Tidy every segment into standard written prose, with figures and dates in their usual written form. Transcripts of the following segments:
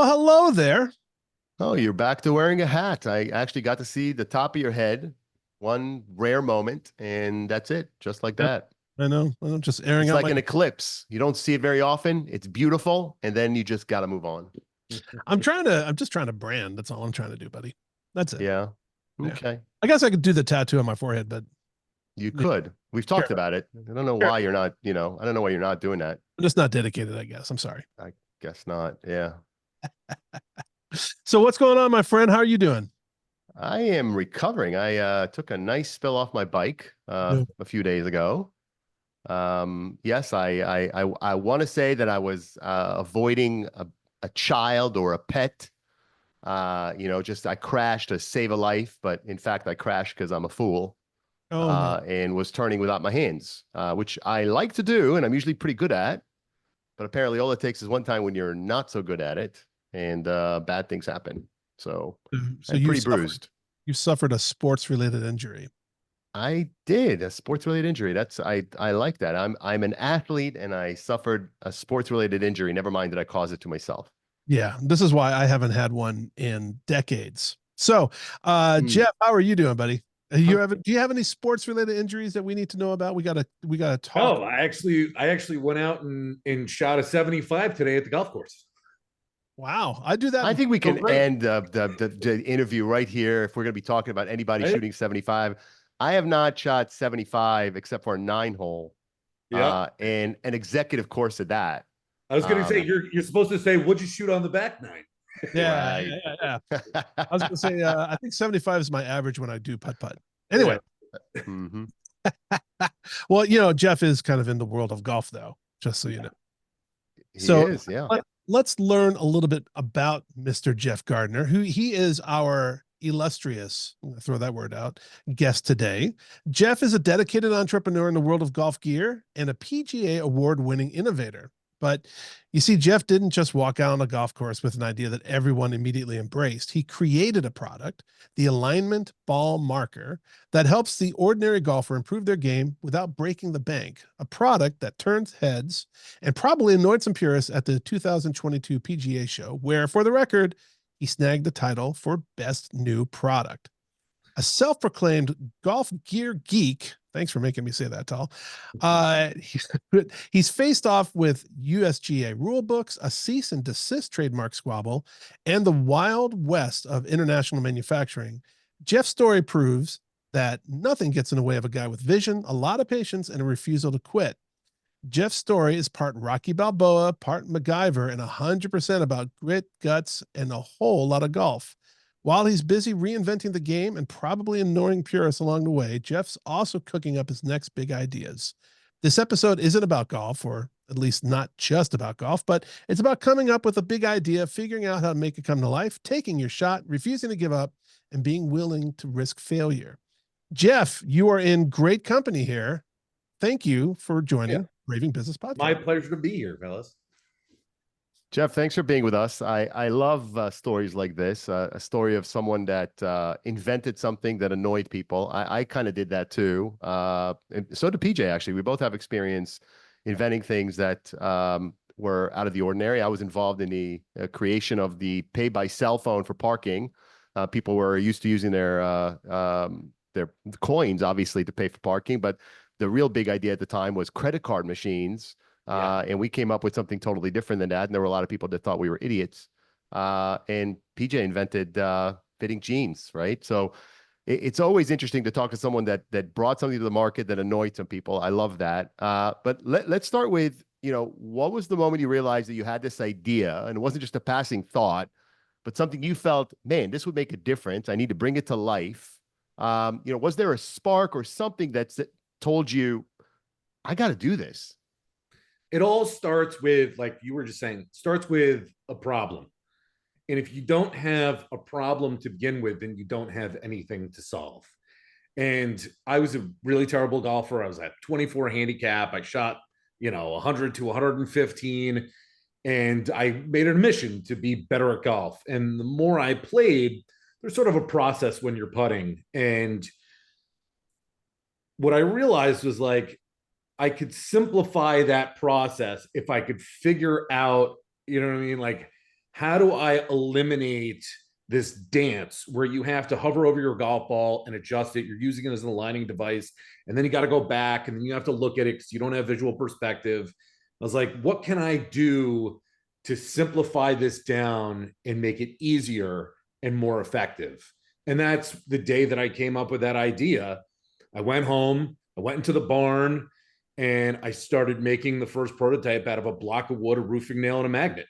Well, hello there. Oh, you're back to wearing a hat. I actually got to see the top of your head, one rare moment, and that's it, just like Yep, that. I know. I'm just airing It's out like my. an eclipse. You don't see it very often. It's beautiful, and then you just got to move on. I'm just trying to brand. That's all I'm trying to do, buddy. That's it. Yeah. Yeah. Okay. I guess I could do the tattoo on my forehead, but You yeah, could. We've sure, talked about it. I don't know sure. why you're not, I don't know why you're not doing that. I'm just not dedicated, I guess. I'm sorry. I guess not. Yeah. So what's going on, my friend? How are you doing? I am recovering. I took a nice spill off my bike Yeah. a few days ago. Yes, I want to say that I was avoiding a child or a pet. Just I crashed to save a life, but in fact, I crashed because I'm a fool Oh no. and was turning without my hands, which I like to do, and I'm usually pretty good at. But apparently, all it takes is one time when you're not so good at it, and bad things happen. So So I'm pretty bruised. you suffered a sports related injury. I did a sports related injury. I like that. I'm an athlete and I suffered a sports related injury. Never mind that I caused it to myself. Yeah, this is why I haven't had one in decades. So, Hmm. Jeff, how are you doing, buddy? Do you have any sports related injuries that we need to know about? We gotta talk. Oh, I actually went out and shot a 75 today at the golf course. Wow, I do that. I think we Oh, can great. end the interview right here if we're going to be talking about anybody Right? shooting 75. I have not shot 75 except for a 9 hole Yeah. and an executive course of that. I was gonna say Um, you're supposed to say, "What'd you shoot on the back nine?" Yeah, right. I was gonna say, I think 75 is my average when I do putt putt. Anyway, Yeah. hmm well, Jeff is kind of in the world of golf, though, just so you know. He So is, yeah. let's learn a little bit about Mr. Jeff Gardner, who he is our illustrious, I'm gonna throw that word out, guest today. Jeff is a dedicated entrepreneur in the world of golf gear and a PGA award-winning innovator. But you see, Jeff didn't just walk out on a golf course with an idea that everyone immediately embraced. He created a product, the alignment ball marker, that helps the ordinary golfer improve their game without breaking the bank. A product that turns heads and probably annoyed some purists at the 2022 PGA Show, where, for the record, he snagged the title for Best New Product. A self-proclaimed golf gear geek. Thanks for making me say that, Tal. He's faced off with USGA rule books, a cease and desist trademark squabble, and the wild west of international manufacturing. Jeff's story proves that nothing gets in the way of a guy with vision, a lot of patience, and a refusal to quit. Jeff's story is part Rocky Balboa, part MacGyver, and 100% about grit, guts, and a whole lot of golf. While he's busy reinventing the game and probably annoying purists along the way, Jeff's also cooking up his next big ideas. This episode isn't about golf, or at least not just about golf, but it's about coming up with a big idea, figuring out how to make it come to life, taking your shot, refusing to give up, and being willing to risk failure. Jeff, you are in great company here. Thank you for Yeah. joining Raving Business My Podcast. pleasure to be here, fellas. Jeff, thanks for being with us. I love stories like this, a story of someone that invented something that annoyed people. I kind of did that too. And so did PJ, actually. We both have experience inventing things that were out of the ordinary. I was involved in the creation of the pay by cell phone for parking. People were used to using their coins, obviously, to pay for parking. But the real big idea at the time was credit card machines. Yeah. And we came up with something totally different than that. And there were a lot of people that thought we were idiots. And PJ invented fitting jeans, right? So it's always interesting to talk to someone that brought something to the market that annoyed some people. I love that. But let's start with, what was the moment you realized that you had this idea and it wasn't just a passing thought, but something you felt, man, this would make a difference. I need to bring it to life. Was there a spark or something that told you, I got to do this? It all starts with, like you were just saying, starts with a problem. And if you don't have a problem to begin with, then you don't have anything to solve. And I was a really terrible golfer. I was at 24 handicap. I shot, 100 to 115. And I made it a mission to be better at golf. And the more I played, there's sort of a process when you're putting. And what I realized was, like, I could simplify that process if I could figure out, you know what I mean? Like, how do I eliminate this dance where you have to hover over your golf ball and adjust it? You're using it as an aligning device, and then you got to go back and then you have to look at it because you don't have visual perspective. I was like, what can I do to simplify this down and make it easier and more effective? And that's the day that I came up with that idea. I went home, I went into the barn, and I started making the first prototype out of a block of wood, a roofing nail, and a magnet.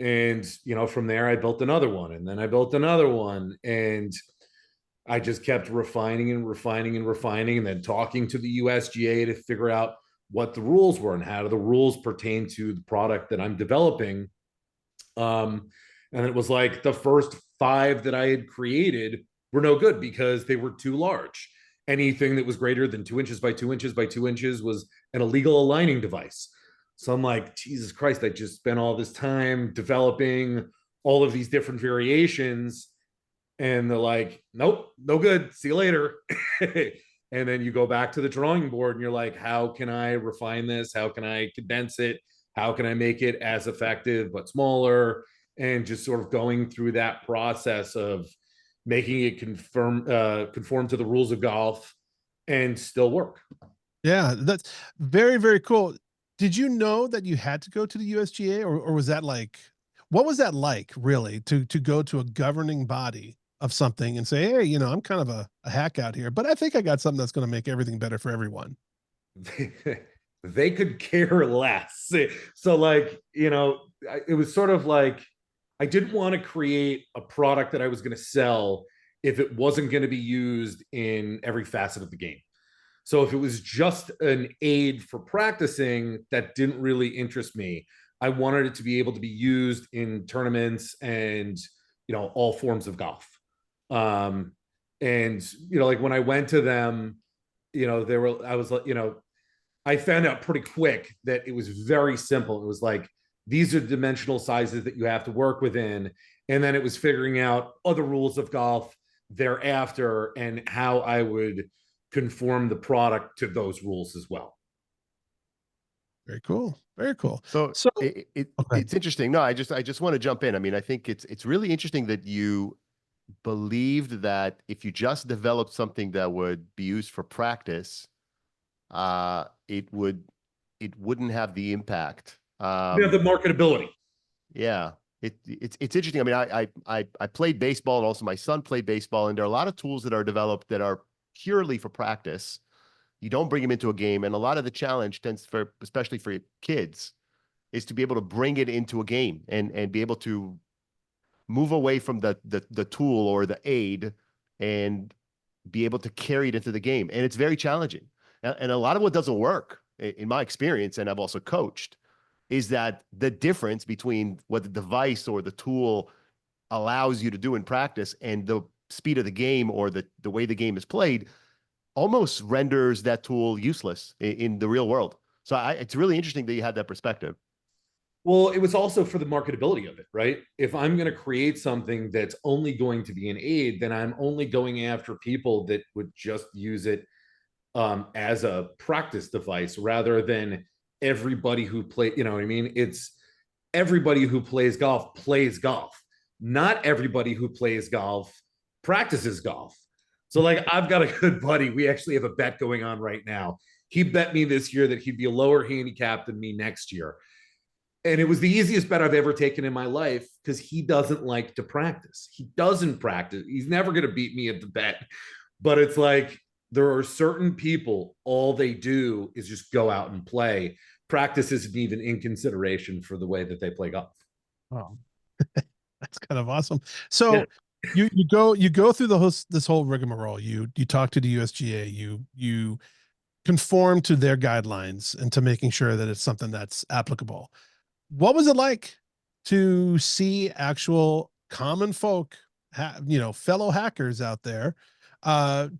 And, from there, I built another one, and then I built another one. And I just kept refining and refining and refining, and then talking to the USGA to figure out what the rules were and how do the rules pertain to the product that I'm developing. And it was like the first 5 that I had created were no good because they were too large. Anything that was greater than 2 inches by 2 inches by 2 inches was an illegal aligning device. So I'm like, Jesus Christ, I just spent all this time developing all of these different variations. And they're like, nope, no good. See you later. And then you go back to the drawing board and you're like, how can I refine this? How can I condense it? How can I make it as effective but smaller? And just sort of going through that process of making it conform to the rules of golf and still work. Yeah, that's very, very cool. Did you know that you had to go to the USGA, or was that like, what was that like really to go to a governing body of something and say, hey, I'm kind of a hack out here, but I think I got something that's going to make everything better for everyone? They could care less. So like, it was sort of like, I didn't want to create a product that I was going to sell if it wasn't going to be used in every facet of the game. So if it was just an aid for practicing, that didn't really interest me. I wanted it to be able to be used in tournaments and, all forms of golf. And, like when I went to them, I found out pretty quick that it was very simple. It was like, these are dimensional sizes that you have to work within. And then it was figuring out other rules of golf thereafter and how I would conform the product to those rules as well. Very cool. Very cool. So Okay. it's interesting. No, I just want to jump in. I mean, I think it's really interesting that you believed that if you just developed something that would be used for practice, it wouldn't have the impact. The marketability. Yeah. It's interesting. I mean, I played baseball, and also my son played baseball, and there are a lot of tools that are developed that are purely for practice. You don't bring them into a game, and a lot of the challenge especially for kids, is to be able to bring it into a game and be able to move away from the tool or the aid and be able to carry it into the game. And it's very challenging. And a lot of what doesn't work, in my experience, and I've also coached, is that the difference between what the device or the tool allows you to do in practice and the speed of the game or the way the game is played almost renders that tool useless in the real world. So it's really interesting that you had that perspective. Well, it was also for the marketability of it, right? If I'm going to create something that's only going to be an aid, then I'm only going after people that would just use it as a practice device rather than everybody who play, you know what I mean? It's everybody who plays golf. Not everybody who plays golf practices golf. So like I've got a good buddy. We actually have a bet going on right now. He bet me this year that he'd be a lower handicap than me next year. And it was the easiest bet I've ever taken in my life because he doesn't like to practice. He doesn't practice. He's never going to beat me at the bet. But it's like there are certain people, all they do is just go out and play. Practice isn't even in consideration for the way that they play golf. Oh, that's kind of awesome. So yeah. you go through this whole rigmarole. You talk to the USGA. You conform to their guidelines and to making sure that it's something that's applicable. What was it like to see actual common folk, fellow hackers out there,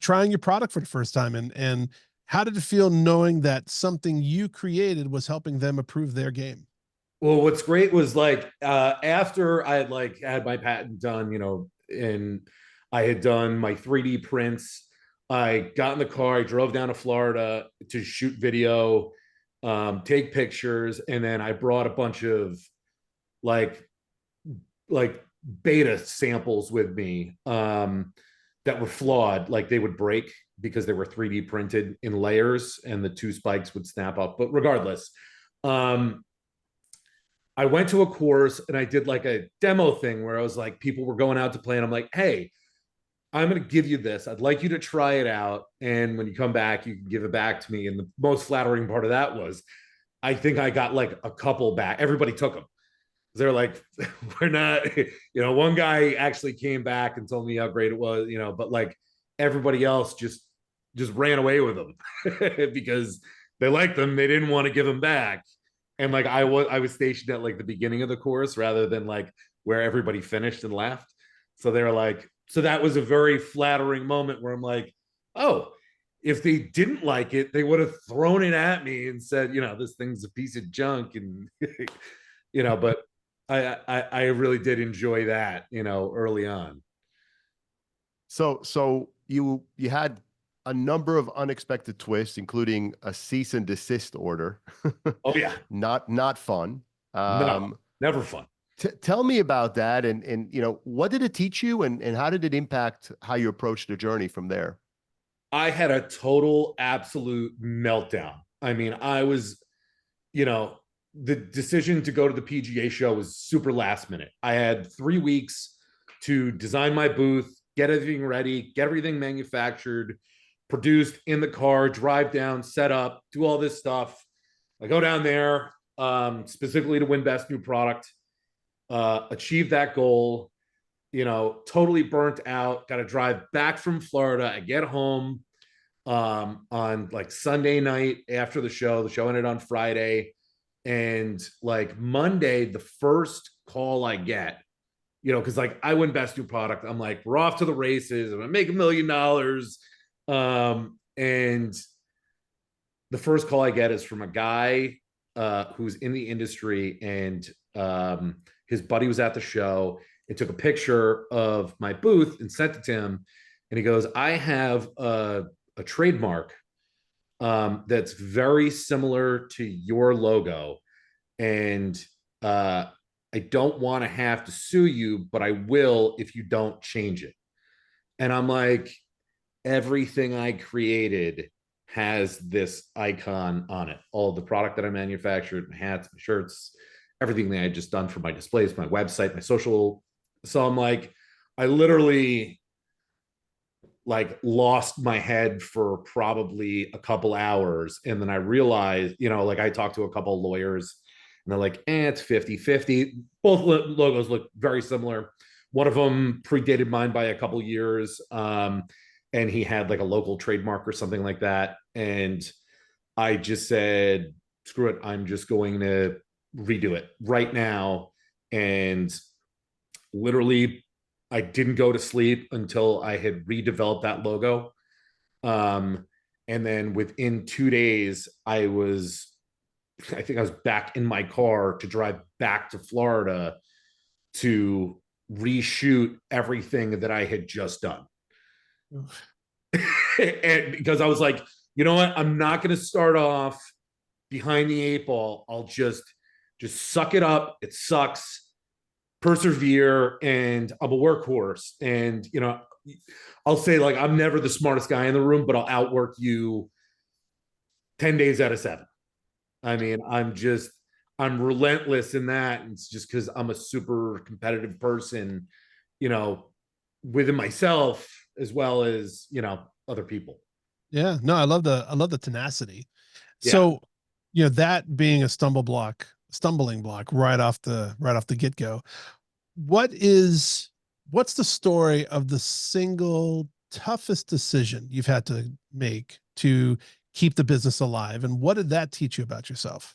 trying your product for the first time? And how did it feel knowing that something you created was helping them improve their game? Well, what's great was like after I had my patent done, and I had done my 3D prints, I got in the car, I drove down to Florida to shoot video, take pictures, and then I brought a bunch of like like beta samples with me that were flawed. Like they would break because they were 3D printed in layers and the two spikes would snap up. But regardless, I went to a course and I did like a demo thing where I was like, people were going out to play and I'm like, hey, I'm going to give you this. I'd like you to try it out. And when you come back, you can give it back to me. And the most flattering part of that was, I think I got like a couple back. Everybody took them. They're like, we're not, one guy actually came back and told me how great it was, but like everybody else just ran away with them because they liked them. They didn't want to give them back. And like I was stationed at like the beginning of the course rather than like where everybody finished and left. So they were like, so that was a very flattering moment where I'm like, oh, if they didn't like it, they would have thrown it at me and said, this thing's a piece of junk. And, but I really did enjoy that, early on. So you had a number of unexpected twists, including a cease and desist order. Oh yeah. Not fun. No, never fun. Tell me about that, and what did it teach you, and how did it impact how you approached the journey from there? I had a total absolute meltdown. I mean, I was, the decision to go to the PGA show was super last minute. I had 3 weeks to design my booth, get everything ready, get everything manufactured, produced in the car, drive down, set up, do all this stuff. I go down there specifically to win best new product, achieve that goal, totally burnt out, got to drive back from Florida. I get home on like Sunday night after the show. The show ended on Friday. And like Monday, the first call I get, because like I win best new product. I'm like, we're off to the races. I'm gonna make $1 million. And the first call I get is from a guy who's in the industry, and his buddy was at the show and took a picture of my booth and sent it to him. And he goes, I have a trademark that's very similar to your logo. And I don't want to have to sue you, but I will if you don't change it. And I'm like, everything I created has this icon on it. All the product that I manufactured, my hats, my shirts, everything that I had just done for my displays, my website, my social. So I'm like, I literally like lost my head for probably a couple hours. And then I realized, like I talked to a couple of lawyers and they're like, it's 50-50. Both logos look very similar. One of them predated mine by a couple years. And he had like a local trademark or something like that. And I just said, screw it. I'm just going to redo it right now. And literally, I didn't go to sleep until I had redeveloped that logo. And then within 2 days, I think I was back in my car to drive back to Florida to reshoot everything that I had just done. And because I was like, you know what? I'm not going to start off behind the 8 ball. I'll just suck it up. It sucks. Persevere, and I'm a workhorse. And I'll say like I'm never the smartest guy in the room, but I'll outwork you 10 days out of 7. I mean, I'm relentless in that. And it's just because I'm a super competitive person, within myself as well as other people. Yeah, no, I love the tenacity. Yeah. So, that being a stumbling block right off the get-go, what's the story of the single toughest decision you've had to make to keep the business alive, and what did that teach you about yourself?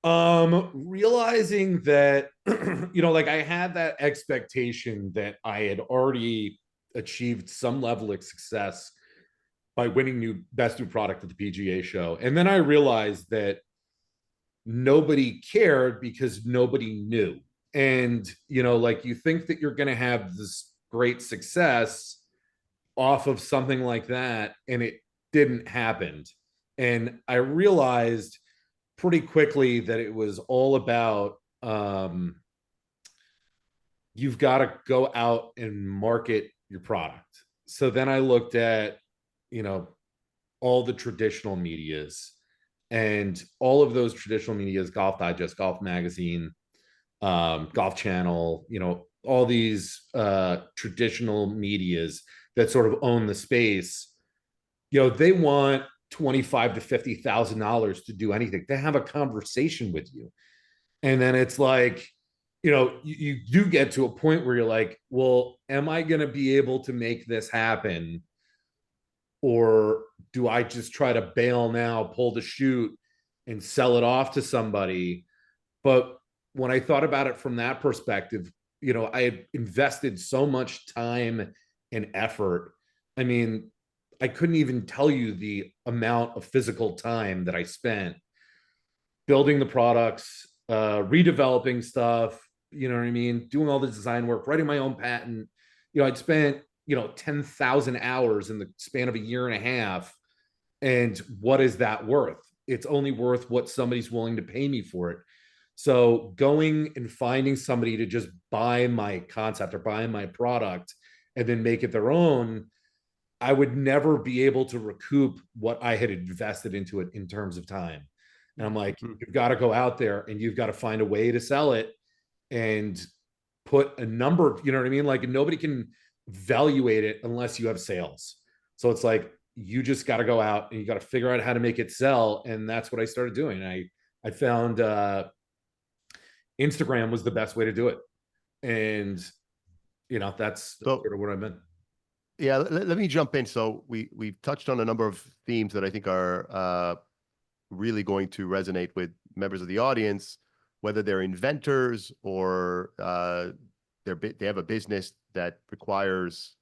Realizing that like I had that expectation that I had already achieved some level of success by winning best new product at the PGA show. And then I realized that nobody cared because nobody knew. And, like you think that you're going to have this great success off of something like that, and it didn't happen. And I realized pretty quickly that it was all about you've got to go out and market your product. So then I looked at, you know, all the traditional medias, and all of those traditional medias, Golf Digest, Golf Magazine, Golf Channel, you know, all these traditional medias that sort of own the space, you know, they want 25 to $50,000 to do anything, to have a conversation with you. And then it's like, you know, you do get to a point where you're like, well, am I going to be able to make this happen? Or do I just try to bail now, pull the chute, and sell it off to somebody? But when I thought about it from that perspective, you know, I had invested so much time and effort. I mean, I couldn't even tell you the amount of physical time that I spent building the products, redeveloping stuff, you know what I mean? Doing all the design work, writing my own patent. You know, I'd spent, you know, 10,000 hours in the span of a year and a half. And what is that worth? It's only worth what somebody's willing to pay me for it. So going and finding somebody to just buy my concept or buy my product and then make it their own, I would never be able to recoup what I had invested into it in terms of time. And I'm like, you've got to go out there and you've got to find a way to sell it and put a number, you know what I mean? Like, nobody can evaluate it unless you have sales. So it's like, you just got to go out and you got to figure out how to make it sell. And that's what I started doing. I found Instagram was the best way to do it. And, you know, that's So sort of what I've been. yeah, let me jump in. So we've touched on a number of themes that I think are really going to resonate with members of the audience, whether they're inventors or they have a business that requires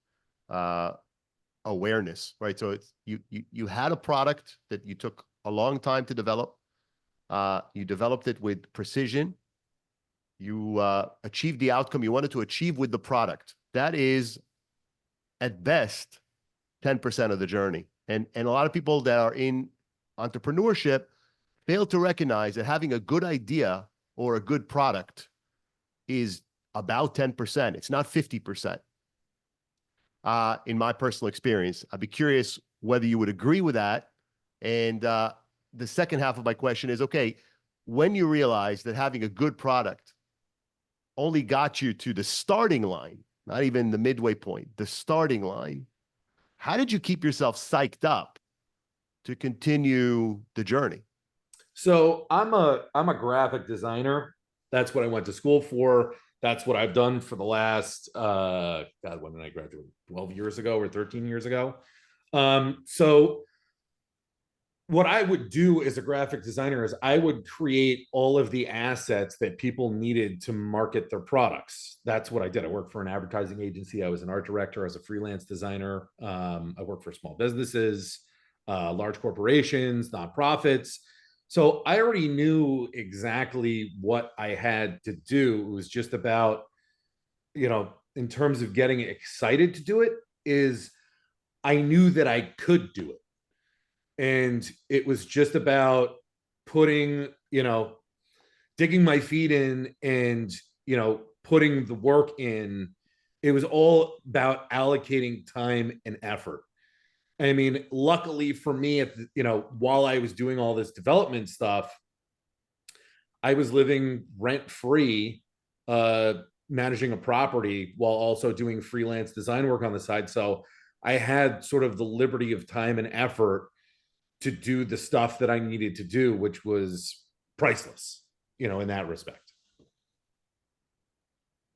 awareness, right? So it's you had a product that you took a long time to develop. You developed it with precision. You achieved the outcome you wanted to achieve with the product. That is, at best, 10% of the journey. And a lot of people that are in entrepreneurship fail to recognize that having a good idea or a good product is about 10%. It's not 50%. In my personal experience, I'd be curious whether you would agree with that. And the second half of my question is, okay, when you realize that having a good product only got you to the starting line, not even the midway point, the starting line, how did you keep yourself psyched up to continue the journey? So I'm a graphic designer. That's what I went to school for. That's what I've done for the last God, when did I graduate? 12 years ago or 13 years ago. So what I would do as a graphic designer is I would create all of the assets that people needed to market their products. That's what I did. I worked for an advertising agency. I was an art director. I was a freelance designer. I worked for small businesses, large corporations, nonprofits. So I already knew exactly what I had to do. It was just about, you know, in terms of getting excited to do it, is I knew that I could do it. And it was just about putting, you know, digging my feet in and, you know, putting the work in. It was all about allocating time and effort. I mean, luckily for me, you know, while I was doing all this development stuff, I was living rent free, managing a property while also doing freelance design work on the side. So I had sort of the liberty of time and effort to do the stuff that I needed to do, which was priceless, you know, in that respect.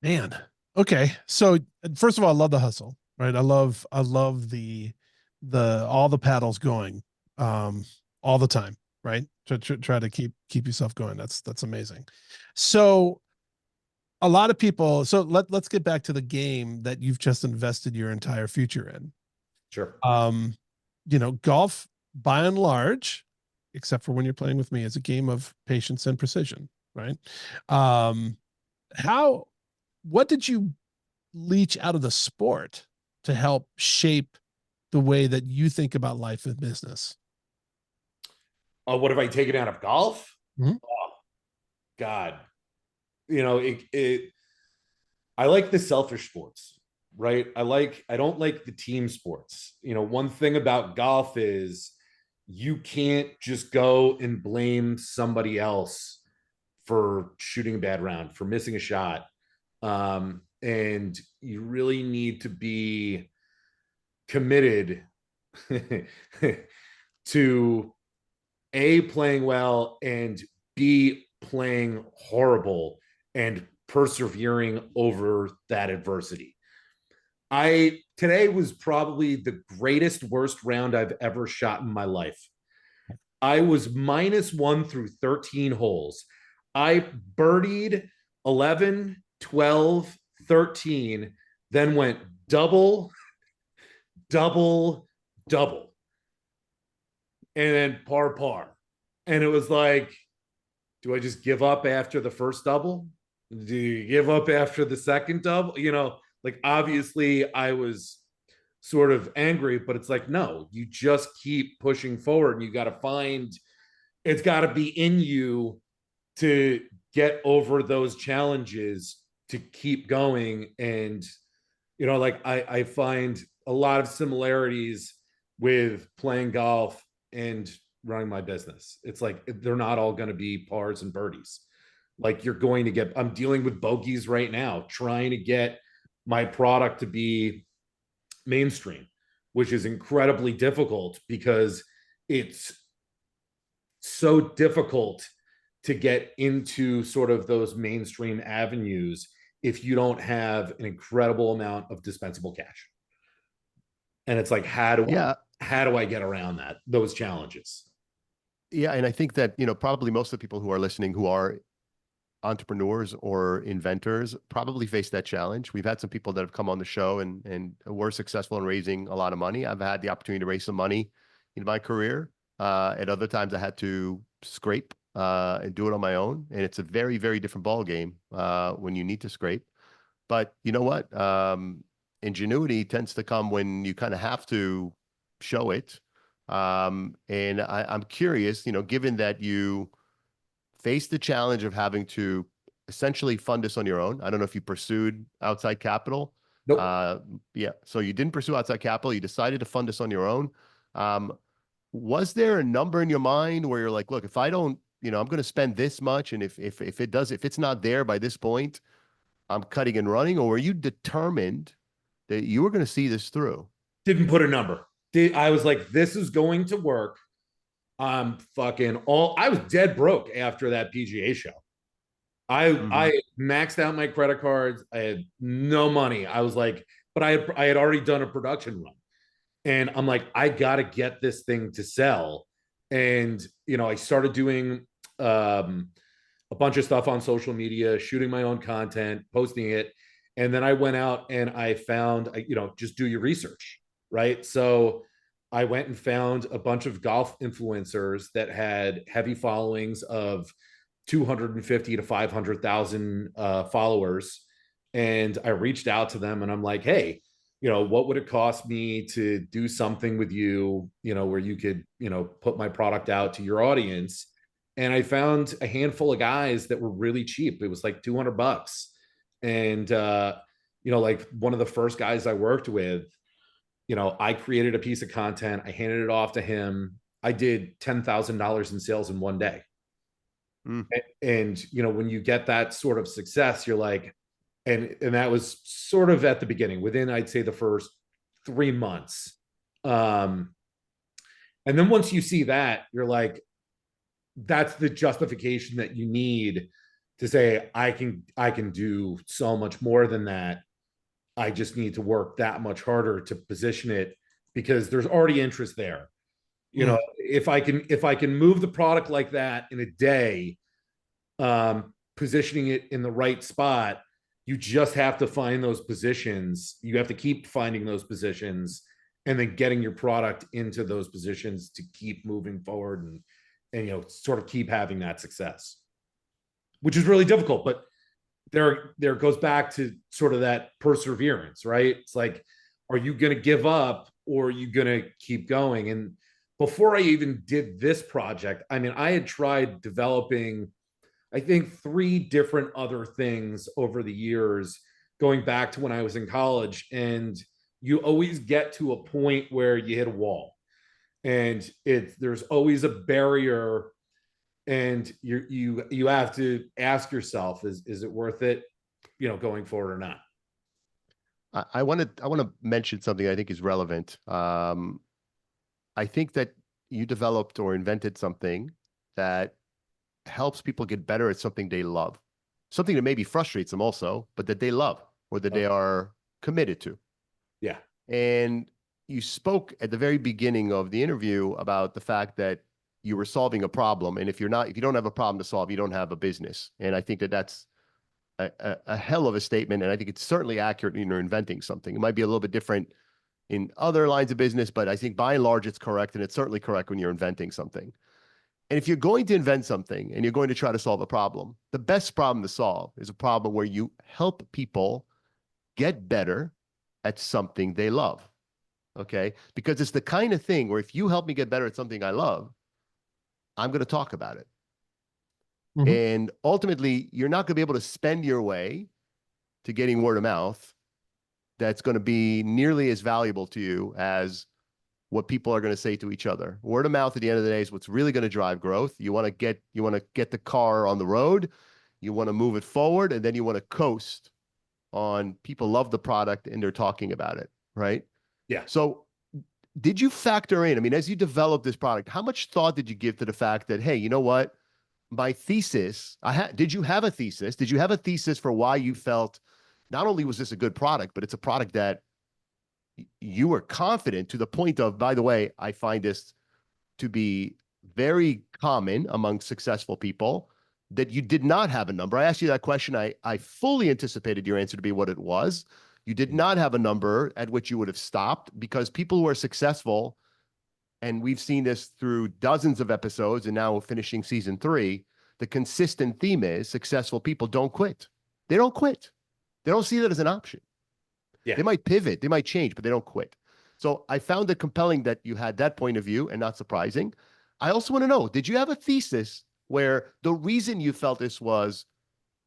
Man. Okay. So first of all, I love the hustle, right? I love the all the paddles going, all the time, right? To try to keep yourself going. That's amazing. So a lot of people, so let's get back to the game that you've just invested your entire future in. Sure. You know, golf by and large, except for when you're playing with me, is a game of patience and precision, right? Um, how what did you leech out of the sport to help shape the way that you think about life and business? What have I taken out of golf? Mhm. Oh, God, you know, it I like the selfish sports, right? I don't like the team sports. One thing about golf is you can't just go and blame somebody else for shooting a bad round, for missing a shot. And you really need to be committed to A, playing well, and B, playing horrible and persevering over that adversity. Today was probably the greatest worst round I've ever shot in my life. I was -1 through 13 holes. I birdied 11, 12, 13, then went double, double, double, and then par. And it was like, do I just give up after the first double? Do you give up after the second double? Like obviously I was sort of angry, but it's like, no, you just keep pushing forward and you got to it's got to be in you to get over those challenges, to keep going. And, like I find a lot of similarities with playing golf and running my business. It's like, they're not all going to be pars and birdies. Like I'm dealing with bogeys right now, trying to get my product to be mainstream, which is incredibly difficult because it's so difficult to get into sort of those mainstream avenues if you don't have an incredible amount of dispensable cash. And it's like, how do I get around those challenges? Yeah. And I think that, probably most of the people who are listening who are entrepreneurs or inventors probably face that challenge. We've had some people that have come on the show and were successful in raising a lot of money. I've had the opportunity to raise some money in my career. At other times I had to scrape and do it on my own. And it's a very, very different ball game when you need to scrape. But you know what? Ingenuity tends to come when you kind of have to show it. And I'm curious, given that you faced the challenge of having to essentially fund this on your own. I don't know if you pursued outside capital. Nope. Yeah. So you didn't pursue outside capital. You decided to fund this on your own. Was there a number in your mind where you're like, look, if I don't, I'm going to spend this much, and if it's not there by this point, I'm cutting and running? Or were you determined that you were going to see this through? Didn't put a number. I was like, this is going to work. I was dead broke after that PGA show. I maxed out my credit cards. I had no money. I was like, but I had already done a production run. And I'm like, I got to get this thing to sell. And, I started doing a bunch of stuff on social media, shooting my own content, posting it. And then I went out and I found, just do your research, right? So I went and found a bunch of golf influencers that had heavy followings of 250 to 500,000 followers. And I reached out to them and I'm like, hey, what would it cost me to do something with you, where you could, put my product out to your audience? And I found a handful of guys that were really cheap. It was like $200. And, like one of the first guys I worked with, I created a piece of content. I handed it off to him. I did $10,000 in sales in one day. And, when you get that sort of success, you're like, and that was sort of at the beginning, within, I'd say, the first 3 months. And then once you see that, you're like, that's the justification that you need to say, I can do so much more than that. I just need to work that much harder to position it, because there's already interest there. If I can move the product like that in a day, positioning it in the right spot, you just have to find those positions. You have to keep finding those positions and then getting your product into those positions to keep moving forward and sort of keep having that success, which is really difficult. But there goes back to sort of that perseverance, right? It's like, are you going to give up or are you going to keep going? And before I even did this project, I had tried developing, I think, 3 different other things over the years going back to when I was in college, and you always get to a point where you hit a wall, and there's always a barrier, and you have to ask yourself, is it worth it, going forward or not? I want to mention something I think is relevant. I think that you developed or invented something that helps people get better at something they love, something that maybe frustrates them also, but that they love or that they are committed to. Yeah. And you spoke at the very beginning of the interview about the fact that you were solving a problem. And if you don't have a problem to solve, you don't have a business. And I think that that's a hell of a statement. And I think it's certainly accurate when you're inventing something. It might be a little bit different in other lines of business, but I think by and large, it's correct. And it's certainly correct when you're inventing something. And if you're going to invent something and you're going to try to solve a problem, the best problem to solve is a problem where you help people get better at something they love. Okay? Because it's the kind of thing where if you help me get better at something I love, I'm going to talk about it. Mm-hmm. And ultimately, you're not going to be able to spend your way to getting word of mouth that's going to be nearly as valuable to you as what people are going to say to each other. Word of mouth at the end of the day is what's really going to drive growth. You want to get the car on the road, you want to move it forward, and then you want to coast on people love the product and they're talking about it, right? Yeah. So did you factor in, I mean, as you develop this product, how much thought did you give to the fact that, hey, you know what? My thesis, did you have a thesis? Did you have a thesis for why you felt not only was this a good product, but it's a product that you were confident to the point of, by the way, I find this to be very common among successful people, that you did not have a number. I asked you that question. I fully anticipated your answer to be what it was. You did not have a number at which you would have stopped, because people who are successful, and we've seen this through dozens of episodes and now we're finishing season 3, the consistent theme is successful people don't quit. They don't quit. They don't see that as an option. Yeah. They might pivot, they might change, but they don't quit. So I found it compelling that you had that point of view, and not surprising. I also want to know, did you have a thesis where the reason you felt this was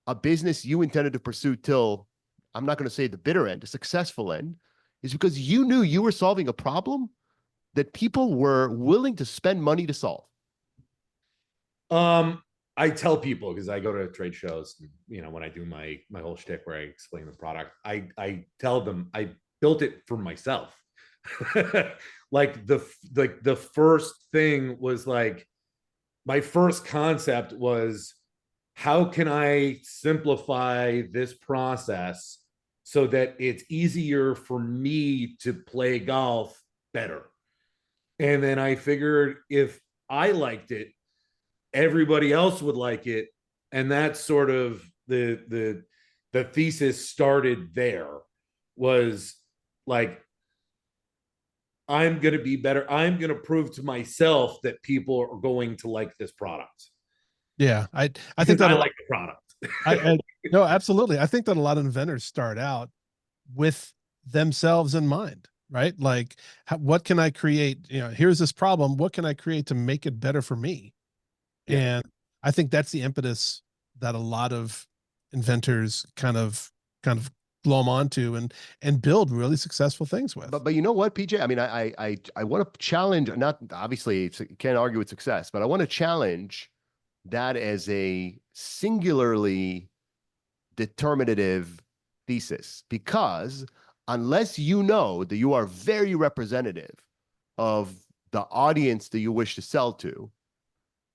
a business you intended to pursue till, I'm not going to say the bitter end, a successful end, is because you knew you were solving a problem that people were willing to spend money to solve? I tell people, because I go to trade shows, when I do my whole shtick where I explain the product, I tell them I built it for myself. Like the first thing was like, my first concept was, how can I simplify this process so that it's easier for me to play golf better? And then I figured if I liked it, everybody else would like it. And that's sort of the thesis started there, was like, I'm going to be better. I'm going to prove to myself that people are going to like this product. Yeah. I think that I like the product. No, absolutely. I think that a lot of inventors start out with themselves in mind, right? Like, what can I create? Here's this problem. What can I create to make it better for me? Yeah. And I think that's the impetus that a lot of inventors kind of glom onto and build really successful things with. But you know what, PJ? I mean, I want to challenge, not obviously can't argue with success, but I want to challenge that as a singularly determinative thesis, because unless you know that you are very representative of the audience that you wish to sell to,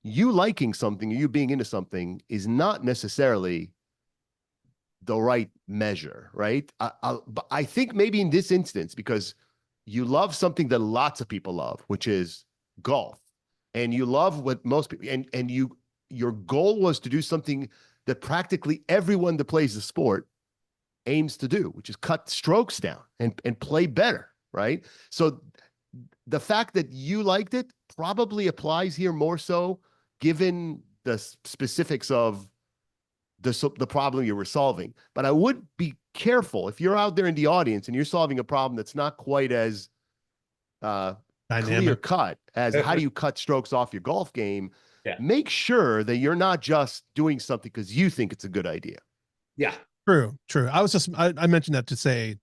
you liking something or you being into something is not necessarily the right measure, right? But I think maybe in this instance, because you love something that lots of people love, which is golf, and you love what most people, and your goal was to do something that practically everyone that plays the sport aims to do, which is cut strokes down and play better, right? So the fact that you liked it probably applies here more so, given the specifics of the problem you were solving. But I would be careful if you're out there in the audience and you're solving a problem that's not quite as clear cut as how do you cut strokes off your golf game. Yeah. Make sure that you're not just doing something because you think it's a good idea. Yeah. True, true. I mentioned that to say,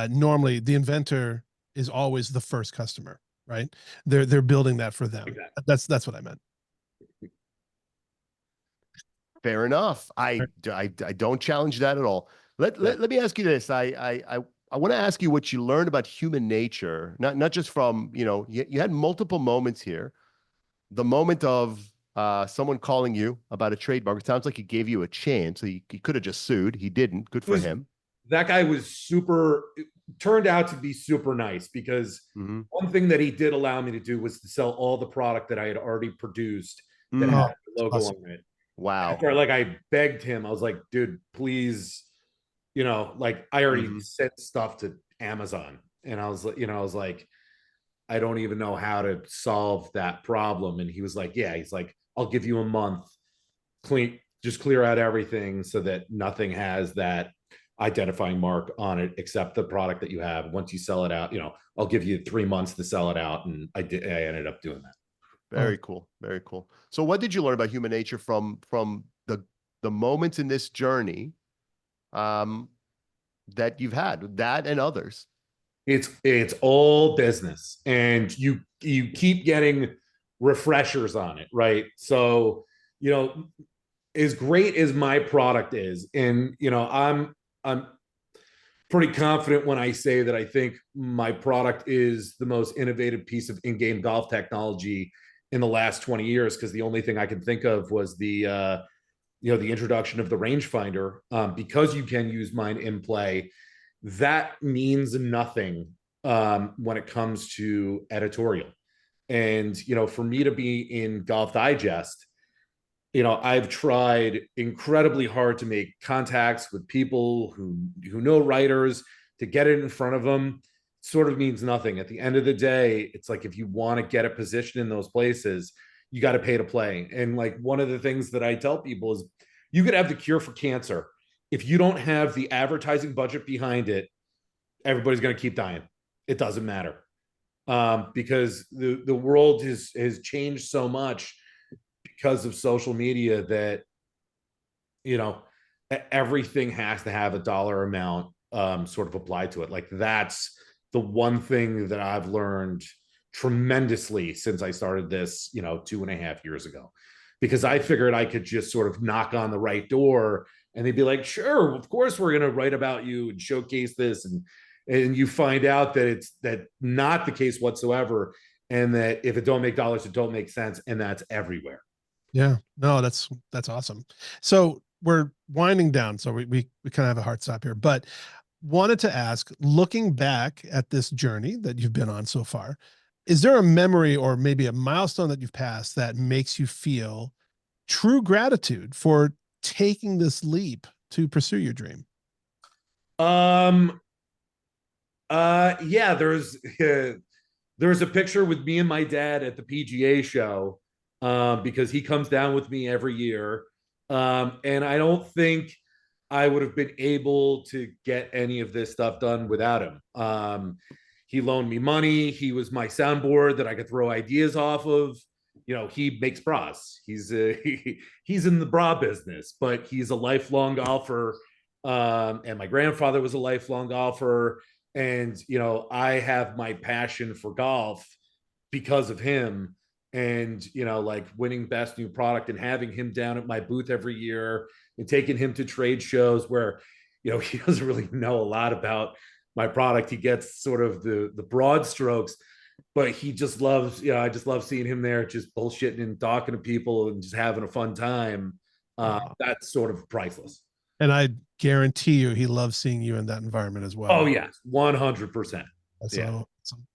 normally the inventor is always the first customer, right? They're building that for them. Exactly. That's what I meant. Fair enough. I don't challenge that at all. Let me ask you this. I want to ask you what you learned about human nature, not just from, you had multiple moments here. The moment of someone calling you about a trademark, it sounds like he gave you a chance. He could have just sued. He didn't. Good for him. That guy was turned out to be super nice, because one thing that he did allow me to do was to sell all the product that I had already produced that had the logo on it. Wow. After I begged him, I was like, dude, please, I already sent stuff to Amazon, and I was like, I don't even know how to solve that problem. And he was like, yeah, he's like, I'll give you a month, just clear out everything so that nothing has that identifying mark on it except the product that you have. Once you sell it out, I'll give you 3 months to sell it out. And I ended up doing that. Very cool. Very cool. So what did you learn about human nature from the moments in this journey that you've had, that and others? It's all business, and you keep getting refreshers on it, right? So, as great as my product is, and I'm pretty confident when I say that I think my product is the most innovative piece of in-game golf technology in the last 20 years, because the only thing I can think of was the introduction of the rangefinder, because you can use mine in play. That means nothing when it comes to editorial. And, for me to be in Golf Digest, I've tried incredibly hard to make contacts with people who know writers, to get it in front of them. Sort of means nothing. At the end of the day, it's like, if you want to get a position in those places, you got to pay to play. And like, one of the things that I tell people is, you could have the cure for cancer. If you don't have the advertising budget behind it, everybody's going to keep dying. It doesn't matter, because the world has changed so much because of social media that everything has to have a dollar amount sort of applied to it. Like, that's the one thing that I've learned tremendously since I started this 2.5 years ago, because I figured I could just sort of knock on the right door and they'd be like, sure, of course we're going to write about you and showcase this, and you find out that that's not the case whatsoever, and that if it don't make dollars, it don't make sense, and that's everywhere. Yeah, no, that's awesome. So we're winding down, so we kind of have a hard stop here, but wanted to ask, looking back at this journey that you've been on so far, is there a memory or maybe a milestone that you've passed that makes you feel true gratitude for taking this leap to pursue your dream? Yeah, there's a picture with me and my dad at the PGA Show, because he comes down with me every year, and I don't think I would have been able to get any of this stuff done without him. He loaned me money. He was my soundboard that I could throw ideas off of. He makes bras. He's in the bra business, but he's a lifelong golfer. And my grandfather was a lifelong golfer. And, I have my passion for golf because of him. And, like, winning best new product and having him down at my booth every year and taking him to trade shows where, he doesn't really know a lot about my product. He gets sort of the broad strokes, but he just loves, I just love seeing him there, just bullshitting and talking to people and just having a fun time. That's sort of priceless. And I guarantee you, he loves seeing you in that environment as well. Oh yes, 100%. That's yeah. awesome.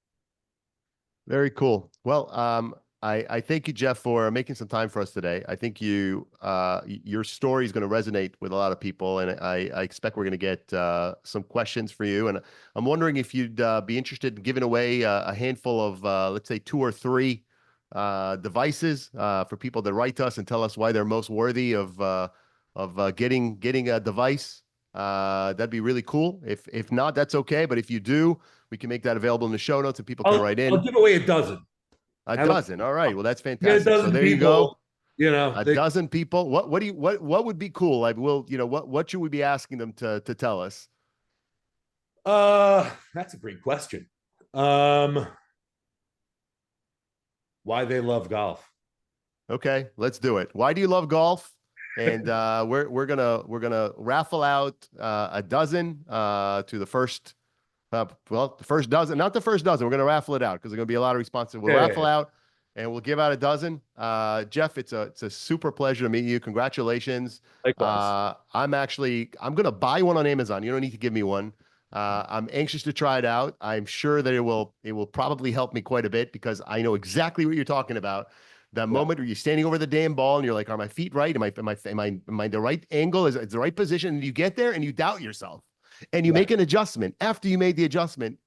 Very cool. Well, I thank you, Jeff, for making some time for us today. I think your story is going to resonate with a lot of people, and I expect we're going to get some questions for you. And I'm wondering if you'd be interested in giving away a handful of, let's say, 2 or 3 devices for people that write to us and tell us why they're most worthy of getting a device. That'd be really cool. If not, that's okay. But if you do, we can make that available in the show notes and people can write in. I'll give away a dozen. A dozen. All right. Well, that's fantastic. Yeah, a dozen so there you go. You know, A dozen people. What would be cool? Like, what should we be asking them to tell us? That's a great question. Why they love golf. Okay, let's do it. Why do you love golf? And we're gonna raffle out a dozen to the first. Well, the first dozen, not the first dozen. We're gonna raffle it out because there's gonna be a lot of responses. We'll raffle out, and we'll give out a dozen. Jeff, it's a super pleasure to meet you. Congratulations. Likewise. I'm gonna buy one on Amazon. You don't need to give me one. I'm anxious to try it out. I'm sure that it will probably help me quite a bit because I know exactly what you're talking about. That moment where you're standing over the damn ball and you're like, are my feet right? Am I the right angle? Is it the right position? And you get there and you doubt yourself and you make an adjustment after you made the adjustment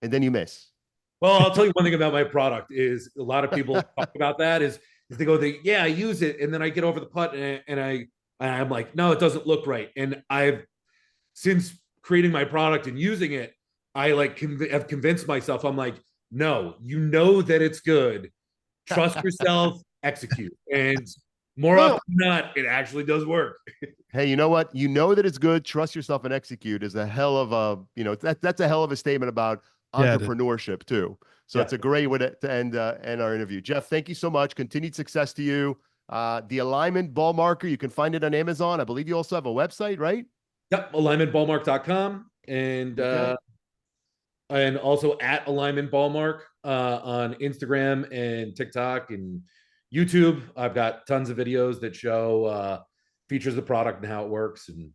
and then you miss. Well, I'll tell you one thing about my product is a lot of people talk about that is they go, I use it. And then I get over the putt and I'm like, no, it doesn't look right. And since creating my product and using it, I have convinced myself, I'm like, no, you know that it's good. Trust yourself, execute. And more often than not, it actually does work. Hey, you know what? You know that it's good. Trust yourself and execute is a hell of that's a hell of a statement about entrepreneurship too. So it's a great way to end our interview. Jeff, thank you so much. Continued success to you. The alignment ball marker, you can find it on Amazon. I believe you also have a website, right? Yep, alignmentballmark.com and also at Alignment Ballmark on Instagram and TikTok and YouTube. I've got tons of videos that show features of the product and how it works, and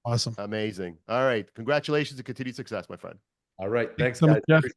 Awesome. Amazing. All right. Congratulations and continued success, my friend. All right. Thanks, so guys. much, Jeff.